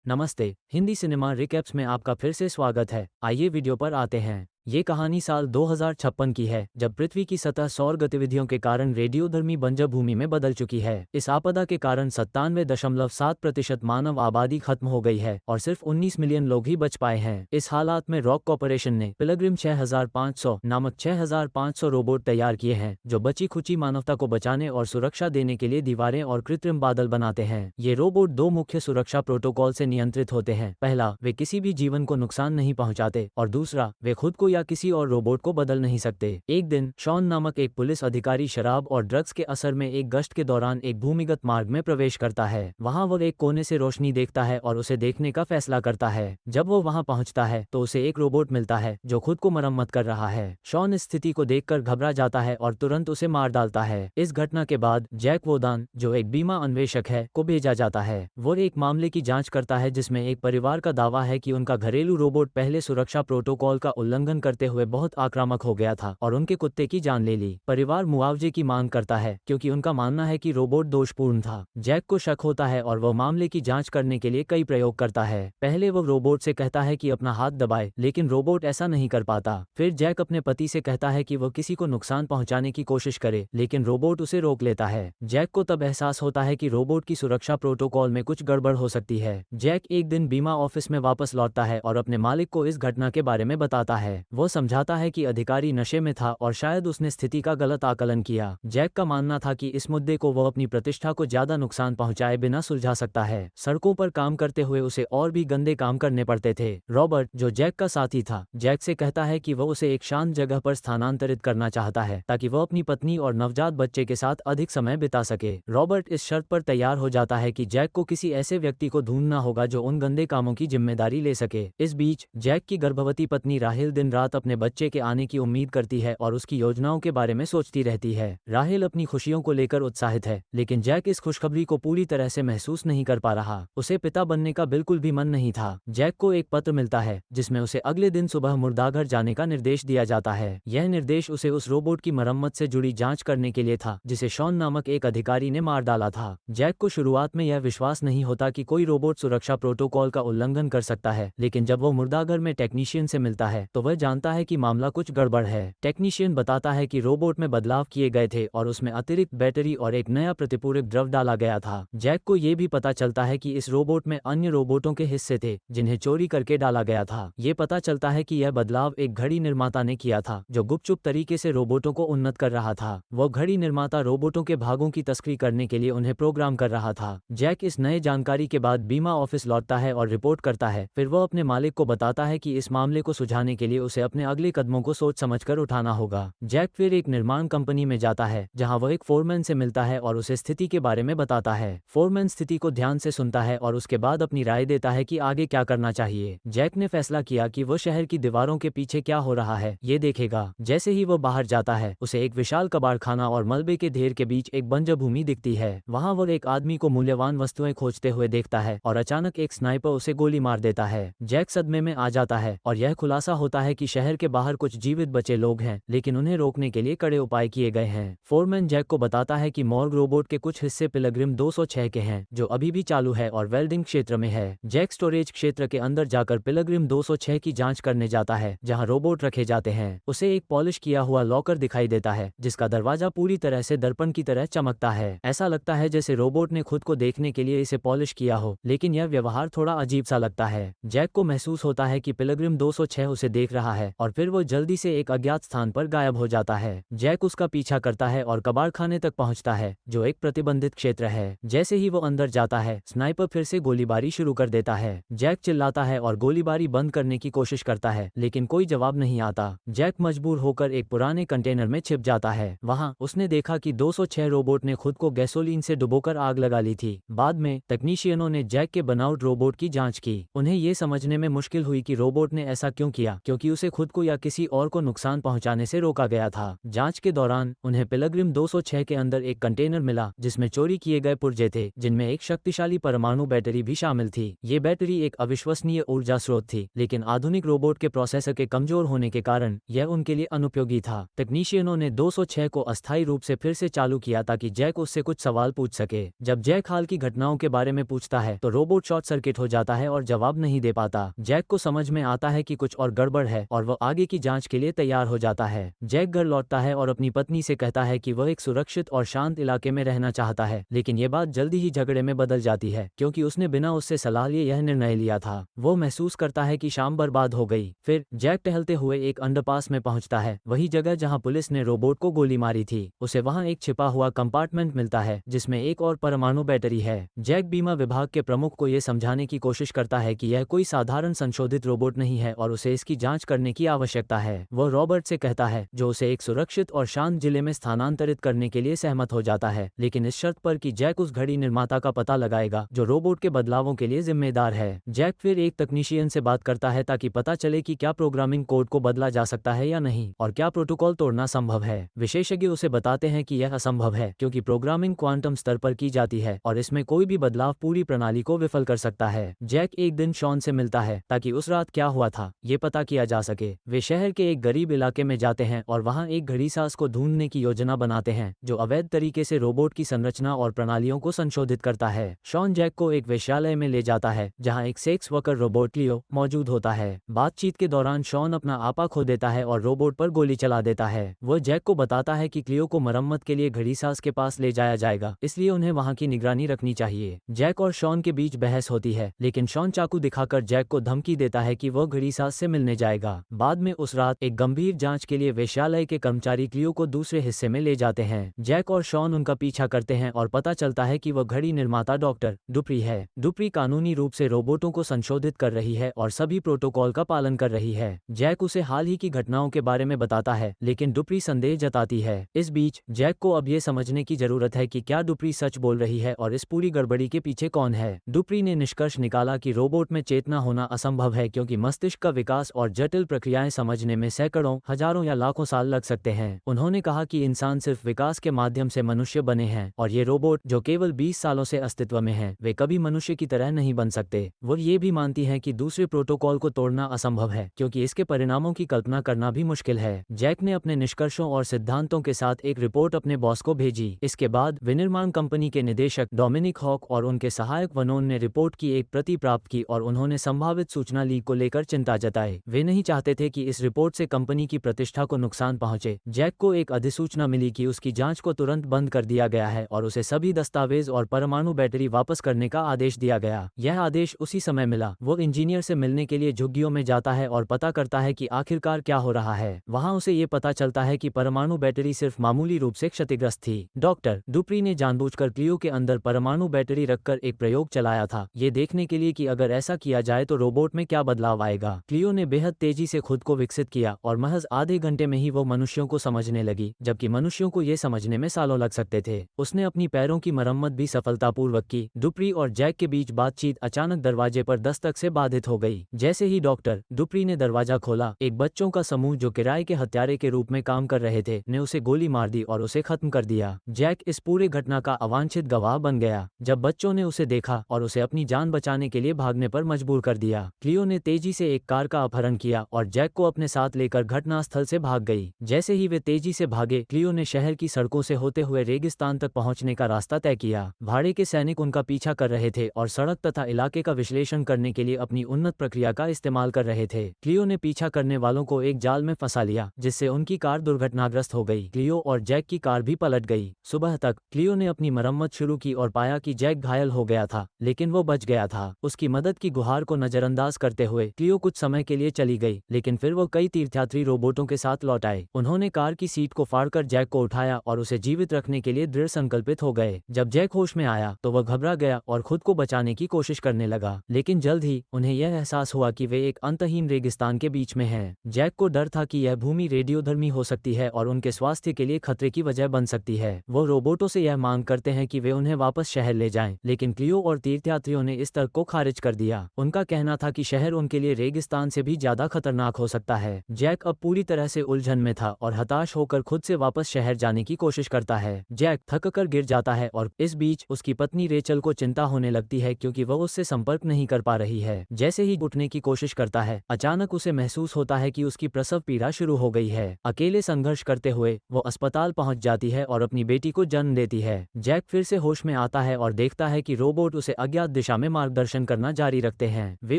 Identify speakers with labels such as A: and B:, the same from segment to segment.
A: नमस्ते। Hindi cinema recaps में आपका फिर से स्वागत है। आइए वीडियो पर आते हैं। ये कहानी साल 2056 की है, जब पृथ्वी की सतह सौर गतिविधियों के कारण रेडियोधर्मी बंजर भूमि में बदल चुकी है। इस आपदा के कारण 97.7% मानव आबादी खत्म हो गई है और सिर्फ 19 मिलियन लोग ही बच पाए हैं। इस हालात में रॉक कॉर्पोरेशन ने पिलग्रिम 6500 नामक 6500 रोबोट तैयार किए हैं, जो बची खुची मानवता को बचाने और सुरक्षा देने के लिए दीवारें और कृत्रिम बादल बनाते हैं। ये रोबोट दो मुख्य सुरक्षा प्रोटोकॉल से नियंत्रित होते हैं। पहला, वे किसी भी जीवन को नुकसान नहीं पहुंचाते, और दूसरा, वे खुद को या किसी और रोबोट को बदल नहीं सकते। एक दिन शॉन नामक एक पुलिस अधिकारी शराब और ड्रग्स के असर में एक गश्त के दौरान एक भूमिगत मार्ग में प्रवेश करता है। वहां वो एक कोने से रोशनी देखता है और उसे देखने का फैसला करता है। जब वो वहां पहुंचता है तो उसे एक रोबोट मिलता है जो खुद को मरम्मत कर रहा है। शॉन इस स्थिति को देखकर घबरा जाता है और तुरंत उसे मार डालता है। इस घटना के बाद जैक वोदान, जो एक बीमा अन्वेषक है, को भेजा जाता है। वो एक मामले की जांच करता है जिसमें एक परिवार का दावा है कि उनका घरेलू रोबोट पहले सुरक्षा प्रोटोकॉल का उल्लंघन करते हुए बहुत आक्रामक हो गया था और उनके कुत्ते की जान ले ली। परिवार मुआवजे की मांग करता है क्योंकि उनका मानना है कि रोबोट दोषपूर्ण था। जैक को शक होता है और वह मामले की जांच करने के लिए कई प्रयोग करता है। पहले वो रोबोट से कहता है कि अपना हाथ दबाए, लेकिन रोबोट ऐसा नहीं कर पाता। फिर जैक अपने पति से कहता है कि वो किसी को नुकसान पहुंचाने की कोशिश करे, लेकिन रोबोट उसे रोक लेता है। जैक को तब एहसास होता है कि रोबोट की सुरक्षा प्रोटोकॉल में कुछ गड़बड़ हो सकती है। जैक एक दिन बीमा ऑफिस में वापस लौटता है और अपने मालिक को इस घटना के बारे में बताता है। वो समझाता है कि अधिकारी नशे में था और शायद उसने स्थिति का गलत आकलन किया। जैक का मानना था कि इस मुद्दे को वो अपनी प्रतिष्ठा को ज्यादा नुकसान पहुंचाए बिना सुलझा सकता है। सड़कों पर काम करते हुए उसे और भी गंदे काम करने पड़ते थे। रॉबर्ट, जो जैक का साथी था, जैक से कहता है कि वह उसे एक शांत जगह पर स्थानांतरित करना चाहता है ताकि वह अपनी पत्नी और नवजात बच्चे के साथ अधिक समय बिता सके। रॉबर्ट इस शर्त पर तैयार हो जाता है कि जैक को किसी ऐसे व्यक्ति को ढूंढना होगा जो उन गंदे कामों की जिम्मेदारी ले सके। इस बीच जैक की गर्भवती पत्नी राहेल दिन रात अपने बच्चे के आने की उम्मीद करती है और उसकी योजनाओं के बारे में सोचती रहती है। राहेल अपनी खुशियों को लेकर उत्साहित है, लेकिन जैक इस खुशखबरी को पूरी तरह से महसूस नहीं कर पा रहा। उसे पिता बनने का बिल्कुल भी मन नहीं था। जैक को एक पत्र मिलता है जिसमें उसे अगले दिन सुबह मुर्दाघर जाने का निर्देश दिया जाता है। यह निर्देश उसे उस रोबोट की मरम्मत से जुड़ी जांच करने के लिए था जिसे शॉन नामक एक अधिकारी ने मार डाला था। जैक को शुरुआत में यह विश्वास नहीं होता कि कोई रोबोट सुरक्षा प्रोटोकॉल का उल्लंघन कर सकता है, लेकिन जब वो मुर्दाघर में टेक्नीशियन से मिलता है तो वह जानता है कि मामला कुछ गड़बड़ है। टेक्नीशियन बताता है कि रोबोट में बदलाव किए गए थे और उसमें अतिरिक्त बैटरी और एक नया प्रतिपूरक द्रव डाला गया था। जैक को यह भी पता चलता है कि इस रोबोट में अन्य रोबोटों के हिस्से थे जिन्हें चोरी करके डाला गया था। ये पता चलता है कि यह बदलाव एक घड़ी निर्माता ने किया था जो गुपचुप तरीके से रोबोटों को उन्नत कर रहा था। वो घड़ी निर्माता रोबोटों के भागों की तस्करी करने के लिए उन्हें प्रोग्राम कर रहा था। जैक इस नए जानकारी के बाद बीमा ऑफिस लौटता है और रिपोर्ट करता है। फिर वो अपने मालिक को बताता है कि इस मामले को सुलझाने के लिए उसे अपने अगले कदमों को सोच समझकर उठाना होगा। जैक फिर एक निर्माण कंपनी में जाता है जहां वह एक फोरमैन से मिलता है और उसे स्थिति के बारे में बताता है। फोरमैन स्थिति को ध्यान से सुनता है और उसके बाद अपनी राय देता है कि आगे क्या करना चाहिए। जैक ने फैसला किया कि वो शहर की दीवारों के पीछे क्या हो रहा है ये देखेगा। जैसे ही वो बाहर जाता है उसे एक विशाल कबाड़खाना और मलबे के ढेर के बीच एक बंजर भूमि दिखती है। वहां वो एक आदमी को मूल्यवान वस्तुएं खोजते हुए देखता है और अचानक एक स्नाइपर उसे गोली मार देता है। जैक सदमे में आ जाता है और यह खुलासा होता है कि शहर के बाहर कुछ जीवित बचे लोग हैं, लेकिन उन्हें रोकने के लिए कड़े उपाय किए गए हैं। फोरमैन जैक को बताता है कि मॉर्ग रोबोट के कुछ हिस्से पिलग्रिम 206 के हैं जो अभी भी चालू है और वेल्डिंग क्षेत्र में है। जैक स्टोरेज क्षेत्र के अंदर जाकर पिलग्रिम 206 की जांच करने जाता है जहां रोबोट रखे जाते हैं। उसे एक पॉलिश किया हुआ लॉकर दिखाई देता है जिसका दरवाजा पूरी तरह से दर्पण की तरह चमकता है। ऐसा लगता है जैसे रोबोट ने खुद को देखने के लिए इसे पॉलिश किया हो, लेकिन यह व्यवहार थोड़ा अजीब सा लगता है। जैक को महसूस होता है कि पिलग्रिम 206 उसे देख रहा है और फिर वो जल्दी से एक अज्ञात स्थान पर गायब हो जाता है। जैक उसका पीछा करता है और कबाड़खाने तक पहुंचता है जो एक प्रतिबंधित क्षेत्र है। जैसे ही वो अंदर जाता है स्नाइपर फिर से गोलीबारी शुरू कर देता है। जैक चिल्लाता है और गोलीबारी बंद करने की कोशिश करता है, लेकिन कोई जवाब नहीं आता। जैक मजबूर होकर एक पुराने कंटेनर में छिप जाता है। वहां उसने देखा कि 206 रोबोट ने खुद को गैसोलीन से डुबोकर आग लगा ली थी। बाद में तकनीशियनों ने जैक के बनाउट रोबोट की जांच की। उन्हें ये समझने में मुश्किल हुई कि रोबोट ने ऐसा क्यों किया, क्योंकि उसे उसे खुद को या किसी और को नुकसान पहुंचाने से रोका गया था। जांच के दौरान उन्हें पिलग्रिम 206 के अंदर एक कंटेनर मिला जिसमें चोरी किए गए पुर्जे थे, जिनमें एक शक्तिशाली परमाणु बैटरी भी शामिल थी। ये बैटरी एक अविश्वसनीय ऊर्जा स्रोत थी, लेकिन आधुनिक रोबोट के प्रोसेसर के कमजोर होने के कारण यह उनके लिए अनुपयोगी था। तकनीशियनों ने 206 को अस्थायी रूप से फिर से चालू किया ताकि जैक उससे कुछ सवाल पूछ सके। जब जैक हाल की घटनाओं के बारे में पूछता है तो रोबोट शॉर्ट सर्किट हो जाता है और जवाब नहीं दे पाता। जैक को समझ में आता है कि कुछ और गड़बड़ है और वह आगे की जांच के लिए तैयार हो जाता है। जैक घर लौटता है और अपनी पत्नी से कहता है कि वह एक सुरक्षित और शांत इलाके में रहना चाहता है, लेकिन यह बात जल्दी ही झगड़े में बदल जाती है क्योंकि उसने बिना उससे सलाह लिए यह निर्णय लिया था। वो महसूस करता है कि शाम बर्बाद हो गई। फिर जैक टहलते हुए एक अंडरपास में पहुंचता है, वही जगह जहां पुलिस ने रोबोट को गोली मारी थी। उसे वहां एक छिपा हुआ कंपार्टमेंट मिलता है जिसमें एक और परमाणु बैटरी है। जैक बीमा विभाग के प्रमुख को यह समझाने की कोशिश करता है कि यह कोई साधारण संशोधित रोबोट नहीं है और उसे इसकी जांच करने की आवश्यकता है। वह रॉबर्ट से कहता है, जो उसे एक सुरक्षित और शांत जिले में स्थानांतरित करने के लिए सहमत हो जाता है, लेकिन इस शर्त पर कि जैक उस घड़ी निर्माता का पता लगाएगा जो रोबोट के बदलावों के लिए जिम्मेदार है। जैक फिर एक तकनीशियन से बात करता है ताकि पता चले कि क्या प्रोग्रामिंग कोड को बदला जा सकता है या नहीं और क्या प्रोटोकॉल तोड़ना संभव है। विशेषज्ञ उसे बताते हैं कि यह असंभव है क्योंकि प्रोग्रामिंग क्वांटम स्तर पर की जाती है और इसमें कोई भी बदलाव पूरी प्रणाली को विफल कर सकता है। जैक एक दिन शॉन से मिलता है ताकि उस रात क्या हुआ था ये पता किया जा सके। वे शहर के एक गरीब इलाके में जाते हैं और वहां एक घड़ीसाज को ढूंढने की योजना बनाते हैं जो अवैध तरीके से रोबोट की संरचना और प्रणालियों को संशोधित करता है। शॉन जैक को एक वेश्यालय में ले जाता है जहां एक सेक्स वर्कर रोबोट क्लियो मौजूद होता है। बातचीत के दौरान शॉन अपना आपा खो देता है और रोबोट पर गोली चला देता है। वह जैक को बताता है कि क्लियो को मरम्मत के लिए घड़ीसाज के पास ले जाया जाएगा, इसलिए उन्हें वहां की निगरानी रखनी चाहिए। जैक और शॉन के बीच बहस होती है, लेकिन शॉन चाकू दिखाकर जैक को धमकी देता है कि वह घड़ीसाज से मिलने जाएगा। बाद में उस रात एक गंभीर जांच के लिए वेश्यालय के कर्मचारी क्लियो को दूसरे हिस्से में ले जाते हैं। जैक और शॉन उनका पीछा करते हैं और पता चलता है कि वह घड़ी निर्माता डॉक्टर डुप्री है। डुप्री कानूनी रूप से रोबोटों को संशोधित कर रही है और सभी प्रोटोकॉल का पालन कर रही है। जैक उसे हाल ही की घटनाओं के बारे में बताता है, लेकिन डुप्री संदेह जताती है। इस बीच जैक को अब ये समझने की जरूरत है कि क्या डुप्री सच बोल रही है और इस पूरी गड़बड़ी के पीछे कौन है। डुप्री ने निष्कर्ष निकाला कि रोबोट में चेतना होना असंभव है क्योंकि मस्तिष्क का विकास और जटिल प्रक्रियाएं समझने में सैकड़ों, हजारों या लाखों साल लग सकते हैं। उन्होंने कहा कि इंसान सिर्फ विकास के माध्यम से मनुष्य बने हैं और ये रोबोट जो केवल 20 सालों से अस्तित्व में हैं, वे कभी मनुष्य की तरह नहीं बन सकते। वो ये भी मानती हैं कि दूसरे प्रोटोकॉल को तोड़ना असंभव है क्योंकि इसके परिणामों की कल्पना करना भी मुश्किल है। जैक ने अपने निष्कर्षों और सिद्धांतों के साथ एक रिपोर्ट अपने बॉस को भेजी। इसके बाद विनिर्माण कंपनी के निदेशक डोमिनिक हॉक और उनके सहायक वनोन ने रिपोर्ट की एक प्रति प्राप्त की और उन्होंने संभावित सूचना लीक को लेकर चिंता जताई। वे नहीं चाहते थे कि इस रिपोर्ट से कंपनी की प्रतिष्ठा को नुकसान पहुंचे। जैक को एक अधिसूचना मिली कि उसकी जांच को तुरंत बंद कर दिया गया है और उसे सभी दस्तावेज और परमाणु बैटरी वापस करने का आदेश दिया गया। यह आदेश उसी समय मिला। वो इंजीनियर से मिलने के लिए झुग्गियों में जाता है और पता करता है कि आखिरकार क्या हो रहा है। वहां उसे ये पता चलता है कि परमाणु बैटरी सिर्फ मामूली रूप से क्षतिग्रस्त थी। डॉक्टर डुप्री ने जानबूझकर क्लियो के अंदर परमाणु बैटरी रखकर एक प्रयोग चलाया था, ये देखने के लिए कि अगर ऐसा किया जाए तो रोबोट में क्या बदलाव आएगा। क्लियो ने बेहद तेजी से खुद को विकसित किया और महज आधे घंटे में ही वो मनुष्यों को समझने लगी, जबकि मनुष्यों को ये समझने में सालों लग सकते थे। उसने अपनी पैरों की मरम्मत भी सफलतापूर्वक की। डुप्री और जैक के बीच बातचीत अचानक दरवाजे पर दस्तक से बाधित हो गई। जैसे ही डॉक्टर डुप्री ने दरवाजा खोला, एक बच्चों का समूह जो किराए के हत्यारे के रूप में काम कर रहे थे ने उसे गोली मार दी और उसे खत्म कर दिया। जैक इस पूरे घटना का अवांछित गवाह बन गया। जब बच्चों ने उसे देखा और उसे अपनी जान बचाने के लिए भागने पर मजबूर कर दिया। क्लियो ने तेजी से एक कार का अपहरण किया और जैक को अपने साथ लेकर घटनास्थल से भाग गई। जैसे ही वे तेजी से भागे, क्लियो ने शहर की सड़कों से होते हुए रेगिस्तान तक पहुंचने का रास्ता तय किया। भाड़े के सैनिक उनका पीछा कर रहे थे और सड़क तथा इलाके का विश्लेषण करने के लिए अपनी उन्नत प्रक्रिया का इस्तेमाल कर रहे थे। क्लियो ने पीछा करने वालों को एक जाल में फंसा लिया, जिससे उनकी कार दुर्घटनाग्रस्त हो गई। क्लियो और जैक की कार भी पलट गई। सुबह तक क्लियो ने अपनी मरम्मत शुरू की और पाया कि जैक घायल हो गया था, लेकिन वो बच गया था। उसकी मदद की गुहार को नजरअंदाज करते हुए क्लियो कुछ समय के लिए चली गई, लेकिन फिर वो कई तीर्थयात्री रोबोटों के साथ लौट आए। उन्होंने कार की सीट को फाड़कर जैक को उठाया और उसे जीवित रखने के लिए दृढ़ संकल्पित हो गए। जब जैक होश में आया तो वह घबरा गया और खुद को बचाने की कोशिश करने लगा, लेकिन जल्द ही उन्हें यह एहसास हुआ कि वे एक अंतहीन रेगिस्तान के बीच में हैं। जैक को डर था कि यह भूमि रेडियोधर्मी हो सकती है और उनके स्वास्थ्य के लिए खतरे की वजह बन सकती है। वो रोबोटों से यह मांग करते हैं कि वे उन्हें वापस शहर ले जाएं, लेकिन क्लियो और तीर्थयात्रियों ने इस तर्क को खारिज कर दिया। उनका कहना था कि शहर उनके लिए रेगिस्तान से भी ज्यादा खतरनाक खतरनाक हो सकता है। जैक अब पूरी तरह से उलझन में था और हताश होकर खुद से वापस शहर जाने की कोशिश करता है। जैक थक कर गिर जाता है और इस बीच उसकी पत्नी रेचल को चिंता होने लगती है क्योंकि वह उससे संपर्क नहीं कर पा रही है। जैसे ही उठने की कोशिश करता है, अचानक उसे महसूस होता है कि उसकी प्रसव पीड़ा शुरू हो गई है। अकेले संघर्ष करते हुए वो अस्पताल पहुंच जाती है और अपनी बेटी को जन्म देती है। जैक फिर से होश में आता है और देखता है कि रोबोट उसे अज्ञात दिशा में मार्गदर्शन करना जारी रखते हैं। वे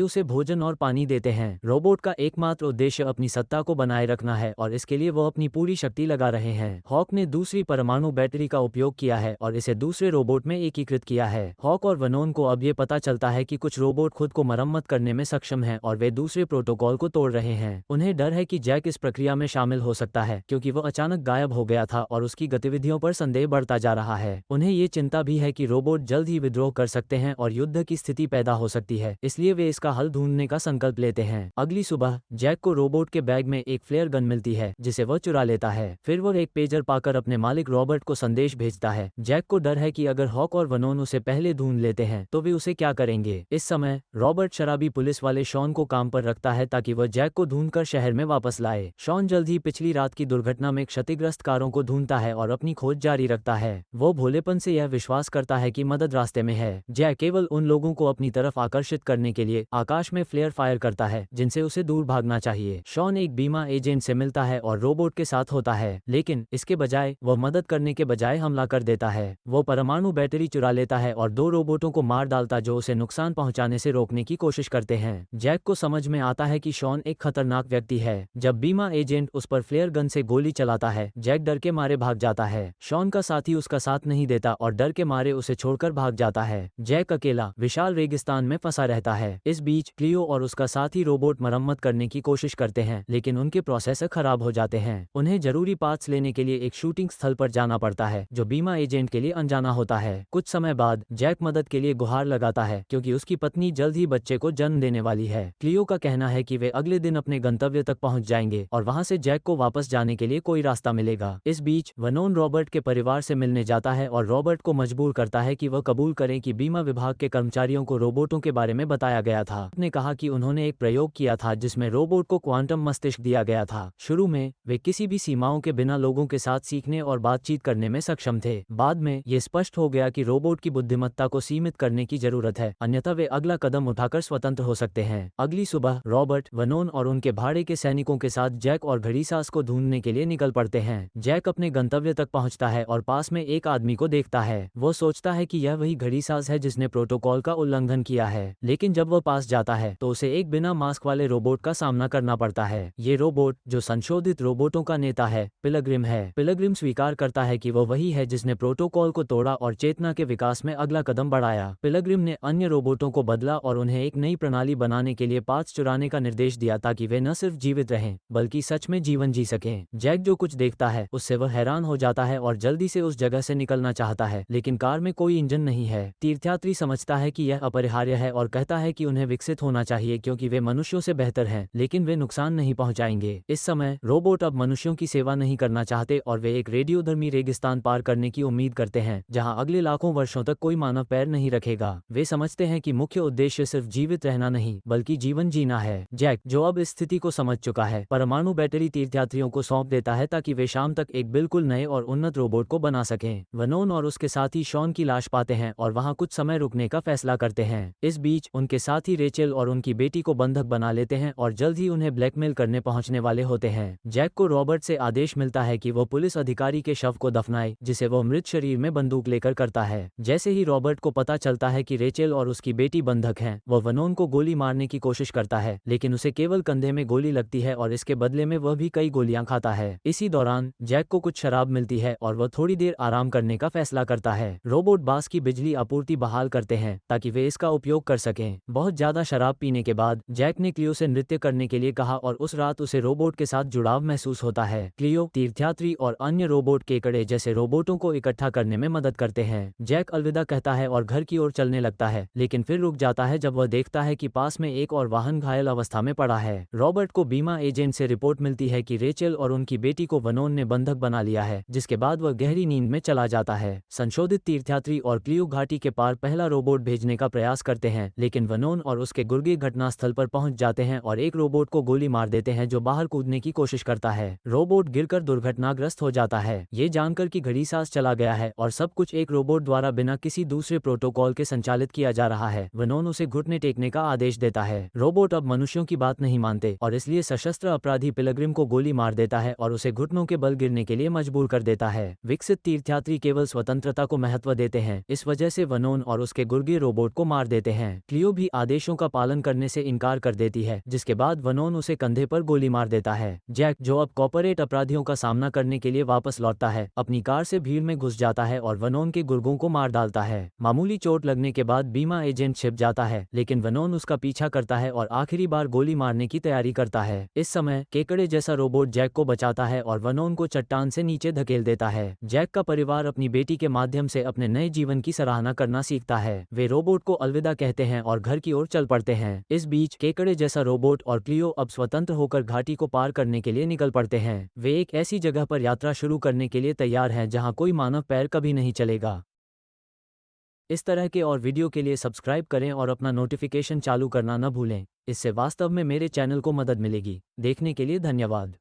A: उसे भोजन और पानी देते हैं। रोबोट का एकमात्र उद्देश्य अपनी सत्ता को बनाए रखना है और इसके लिए वो अपनी पूरी शक्ति लगा रहे हैं। हॉक ने दूसरी परमाणु बैटरी का उपयोग किया है और इसे दूसरे रोबोट में एकीकृत किया है। हॉक और वनोन को अब ये पता चलता है कि कुछ रोबोट खुद को मरम्मत करने में सक्षम हैं और वे दूसरे प्रोटोकॉल को तोड़ रहे हैं। उन्हें डर है कि जैक इस प्रक्रिया में शामिल हो सकता है क्योंकि वो अचानक गायब हो गया था और उसकी गतिविधियों पर संदेह बढ़ता जा रहा है। उन्हें ये चिंता भी है कि रोबोट जल्द ही विद्रोह कर सकते हैं और युद्ध की स्थिति पैदा हो सकती है, इसलिए वे इसका हल ढूंढने का संकल्प लेते हैं। अगली सुबह जैक को रोबोट के बैग में एक फ्लेयर गन मिलती है जिसे वह चुरा लेता है। फिर वह एक पेजर पाकर अपने मालिक रॉबर्ट को संदेश भेजता है। जैक को डर है कि अगर हॉक और वनोन उसे पहले ढूंढ लेते हैं तो वे उसे क्या करेंगे। इस समय रॉबर्ट शराबी पुलिस वाले शॉन को काम पर रखता है ताकि वह जैक को ढूंढकर शहर में वापस लाए। शॉन जल्द ही पिछली रात की दुर्घटना में क्षतिग्रस्त कारों को ढूंढता है और अपनी खोज जारी रखता है। वो भोलेपन से यह विश्वास करता है कि मदद रास्ते में है। जैक केवल उन लोगों को अपनी तरफ आकर्षित करने के लिए आकाश में फ्लेयर फायर करता है जिनसे उसे दूर भागना चाहिए। शॉन एक बीमा एजेंट से मिलता है और रोबोट के साथ होता है, लेकिन इसके बजाय वह मदद करने के बजाय हमला कर देता है। वो परमाणु बैटरी चुरा लेता है और 2 रोबोटों को मार डालता जो उसे नुकसान पहुंचाने से रोकने की कोशिश करते हैं। जैक को समझ में आता है कि शॉन एक खतरनाक व्यक्ति है। जब बीमा एजेंट उस पर फ्लेयर गन से गोली चलाता है, जैक डर के मारे भाग जाता है। शॉन का साथी उसका साथ नहीं देता और डर के मारे उसे छोड़कर भाग जाता है। जैक अकेला विशाल रेगिस्तान में फंसा रहता है। इस बीच क्लियो और उसका साथी रोबोट मरम्मत करने की कोशिश करते हैं, लेकिन उनके प्रोसेसर खराब हो जाते हैं। उन्हें जरूरी पार्ट्स लेने के लिए एक शूटिंग स्थल पर जाना पड़ता है जो बीमा एजेंट के लिए अनजाना होता है। कुछ समय बाद जैक मदद के लिए गुहार लगाता है क्योंकि उसकी पत्नी जल्द ही बच्चे को जन्म देने वाली है। क्लियो का कहना है कि वे अगले दिन अपने गंतव्य तक पहुंच जाएंगे और वहां से जैक को वापस जाने के लिए कोई रास्ता मिलेगा। इस बीच वनोन रॉबर्ट के परिवार से मिलने जाता है और रॉबर्ट को मजबूर करता है कि वह कबूल करें कि बीमा विभाग के कर्मचारियों को रोबोटों के बारे में बताया गया था। उसने कहा कि उन्होंने एक प्रयोग किया था जिसमें रोबोट को क्वांटम मस्तिष्क दिया गया था। शुरू में वे किसी भी सीमाओं के बिना लोगों के साथ सीखने और बातचीत करने में सक्षम थे। बाद में ये स्पष्ट हो गया कि रोबोट की बुद्धिमत्ता को सीमित करने की जरूरत है, अन्यथा वे अगला कदम उठाकर स्वतंत्र हो सकते हैं। अगली सुबह रॉबर्ट, वनोन और उनके भाड़े के सैनिकों के साथ जैक और घड़ीसाज को ढूंढने के लिए निकल पड़ते हैं। जैक अपने गंतव्य तक पहुंचता है और पास में एक आदमी को देखता है। वो सोचता है कि यह वही घड़ीसाज है जिसने प्रोटोकॉल का उल्लंघन किया है, लेकिन जब वह पास जाता है तो उसे एक बिना मास्क वाले रोबोट का सामना करना पड़ता है। ये रोबोट, जो संशोधित रोबोटों का नेता है, पिलग्रिम है। पिलग्रिम स्वीकार करता है कि वह वही है जिसने प्रोटोकॉल को तोड़ा और चेतना के विकास में अगला कदम बढ़ाया। पिलग्रिम ने अन्य रोबोटों को बदला और उन्हें एक नई प्रणाली बनाने के लिए पार्ट्स चुराने का निर्देश दिया ताकि वे न सिर्फ जीवित रहें बल्कि सच में जीवन जी सकें। जैक जो कुछ देखता है उससे वह हैरान हो जाता है और जल्दी से उस जगह से निकलना चाहता है, लेकिन कार में कोई इंजन नहीं है। तीर्थयात्री समझता है कि यह अपरिहार्य है और कहता है कि उन्हें विकसित होना चाहिए क्योंकि वे मनुष्यों से बेहतर हैं, लेकिन वे नुकसान नहीं पहुंचाएंगे। इस समय रोबोट अब मनुष्यों की सेवा नहीं करना चाहते और वे एक रेडियोधर्मी रेगिस्तान पार करने की उम्मीद करते हैं जहां अगले लाखों वर्षों तक कोई मानव पैर नहीं रखेगा। वे समझते हैं कि मुख्य उद्देश्य सिर्फ जीवित रहना नहीं बल्कि जीवन जीना है। जैक, जो अब इस स्थिति को समझ चुका है, परमाणु बैटरी तीर्थयात्रियों को सौंप देता है ताकि वे शाम तक एक बिल्कुल नए और उन्नत रोबोट को बना सकें। वनोन और उसके साथी शॉन की लाश पाते हैं और वहां कुछ समय रुकने का फैसला करते हैं। इस बीच उनके साथी रेचल और उनकी बेटी को बंधक बना लेते हैं और जल्द ही उन्हें ब्लैकमेल करने पहुंचने वाले होते हैं। जैक को रॉबर्ट से आदेश मिलता है कि वह पुलिस अधिकारी के शव को दफनाए, जिसे वह मृत शरीर में बंदूक लेकर करता है। जैसे ही रॉबर्ट को पता चलता है कि रेचल और उसकी बेटी बंधक हैं, वह वनोन को गोली मारने की कोशिश करता है, लेकिन उसे केवल कंधे में गोली लगती है और इसके बदले में वह भी कई गोलियां खाता है। इसी दौरान जैक को कुछ शराब मिलती है और वह थोड़ी देर आराम करने का फैसला करता है। रोबोट बास की बिजली आपूर्ति बहाल करते हैं ताकि वे इसका उपयोग कर सकें। बहुत ज्यादा शराब पीने के बाद जैक ने क्लियो से नृत्य करने के लिए कहा और उस रात उसे रोबोट के साथ जुड़ाव महसूस होता है। क्लियो तीर्थयात्री और अन्य रोबोट केकड़े जैसे रोबोटों को इकट्ठा करने में मदद करते हैं। जैक अलविदा कहता है और घर की ओर चलने लगता है, लेकिन फिर रुक जाता है जब वह देखता है कि पास में एक और वाहन घायल अवस्था में पड़ा है। रॉबर्ट को बीमा एजेंट से रिपोर्ट मिलती है कि रेचल और उनकी बेटी को वनोन ने बंधक बना लिया है, जिसके बाद वह गहरी नींद में चला जाता है। संशोधित तीर्थयात्री और क्लियो घाटी के पार पहला रोबोट भेजने का प्रयास करते हैं, लेकिन वनोन और उसके गुर्गे घटनास्थल पर पहुंच जाते हैं और एक रोबोट को गोली मार देते हैं जो बाहर कूदने की कोशिश करता है। रोबोट गिरकर दुर्घटनाग्रस्त हो जाता है। ये जानकर कि घड़ी सांस चला गया है और सब कुछ एक रोबोट द्वारा बिना किसी दूसरे प्रोटोकॉल के संचालित किया जा रहा है, वेनोन उसे घुटने टेकने का आदेश देता है। रोबोट अब मनुष्यों की बात नहीं मानते और इसलिए सशस्त्र अपराधी पिलग्रिम को गोली मार देता है और उसे घुटनों के बल गिरने के लिए मजबूर कर देता है। विकसित तीर्थयात्री केवल स्वतंत्रता को महत्व देते हैं, इस वजह से वेनोन और उसके गुर्गे रोबोट को मार देते हैं। क्लियो भी आदेशों का पालन करने से इनकार कर देती है, जिसके बाद वेनोन उसे कंधे पर गोली मार देता है। जैक, जो अब कॉर्पोरेट अपराधियों का सामना करने के लिए वापस लौटता है, अपनी कार से भीड़ में घुस जाता है और वेनोन के गुर्गों को मार डालता है। मामूली चोट लगने के बाद बीमा एजेंट छिप जाता है, लेकिन वेनोन उसका पीछा करता है और आखिरी बार गोली मारने की तैयारी करता है। इस समय केकड़े जैसा रोबोट जैक को बचाता है और वेनोन को चट्टान से नीचे धकेल देता है। जैक का परिवार अपनी बेटी के माध्यम से अपने नए जीवन की सराहना करना सीखता है। वे रोबोट को अलविदा कहते हैं और घर की ओर चल पड़ते हैं। इस बीच केकड़े जैसा रोबोट और क्लियो अब स्वतंत्र होकर घाटी को पार करने के लिए निकल पड़ते हैं। वे एक ऐसी जगह पर यात्रा शुरू करने के लिए तैयार हैं जहां कोई मानव पैर कभी नहीं चलेगा। इस तरह के और वीडियो के लिए सब्सक्राइब करें और अपना नोटिफिकेशन चालू करना न भूलें। इससे वास्तव में मेरे चैनल को मदद मिलेगी। देखने के लिए धन्यवाद।